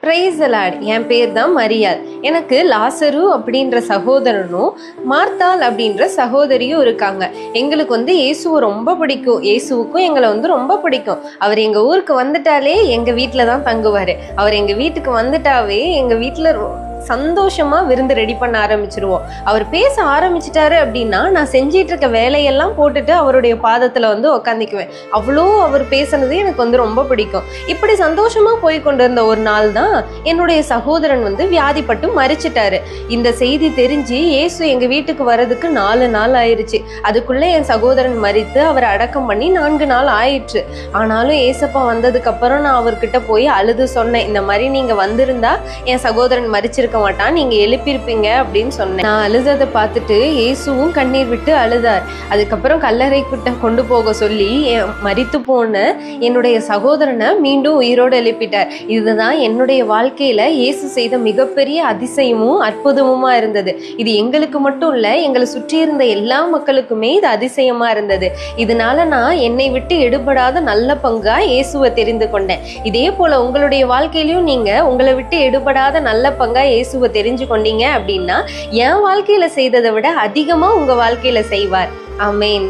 Praise the Lord. என் பேர் தான் மரியாள். எனக்கு லாசரு அப்படின்ற சகோதரனும் மார்த்தாள் அப்படின்ற சகோதரியும் இருக்காங்க. எங்களுக்கு இயேசுவை ரொம்ப பிடிக்கும். இயேசுவுக்கும் எங்களை ரொம்ப பிடிக்கும். அவர் எங்க ஊருக்கு வந்துட்டாலே எங்க வீட்டில தான் தங்குவாரு. அவர் எங்க வீட்டுக்கு வந்துட்டாவே எங்க வீட்டில் சந்தோஷமா விருந்து ரெடி பண்ண ஆரம்பிச்சிருவோம். அவர் பேச ஆரம்பிச்சிட்டாரு அப்படின்னா நான் செஞ்சிட்டு இருக்க வேலையெல்லாம் போட்டுட்டு அவருடைய பாதத்துல உக்காந்துக்குவேன். அவ்வளோ அவர் பேசுனது எனக்கு ரொம்ப பிடிக்கும். இப்படி சந்தோஷமா போய் கொண்டிருந்த ஒரு நாள் தான் என்னுடைய சகோதரன் வியாதிப்பட்டு மரிச்சிட்டாரு. இந்த செய்தி தெரிஞ்சு இயேசு எங்க வீட்டுக்கு வர்றதுக்கு 4 நாள் ஆயிடுச்சு. அதுக்குள்ள என் சகோதரன் மரித்து அவரை அடக்கம் பண்ணி 4 நாள் ஆயிடுச்சு. ஆனாலும் ஏசப்பா வந்ததுக்கு அப்புறம் நான் அவர்கிட்ட போய் அழுது சொன்னேன், இந்த மாதிரி நீங்க வந்திருந்தா என் சகோதரன் மரிச்சிருக்க மாட்டான், நீங்க எழுப்பியிருப்பீங்க அப்படின்னு சொன்னேன். நான் அழுததை பார்த்துட்டு இயேசுவும் கண்ணீர் விட்டு அழுதார். அதுக்கப்புறம் கல்லறைக்கிட்ட கொண்டு போக சொல்லி மரித்து போன என்னுடைய சகோதரனை மீண்டும் உயிரோடு எழுப்பிட்டார். இதுதான் என்னுடைய வாழ்க்கையில இயேசு செய்த மிகப்பெரிய அதிசயமும் அற்புதமுமா இருந்தது. இது எங்களுக்கு மட்டும் இல்ல, எங்களை சுற்றி இருந்த எல்லா மக்களுக்குமே இது அதிசயமா இருந்தது. இதனால நான் என்னை விட்டு எடுபடாத நல்ல பங்கா இயேசுவை தெரிந்து கொண்டேன். இதே போல உங்களுடைய வாழ்க்கையிலும் நீங்க உங்களை விட்டு எடுபடாத நல்ல பங்கா இயேசுவை தெரிஞ்சு கொண்டீங்க அப்படின்னா என் வாழ்க்கையில செய்ததை விட அதிகமா உங்க வாழ்க்கையில செய்வார். ஆமென்.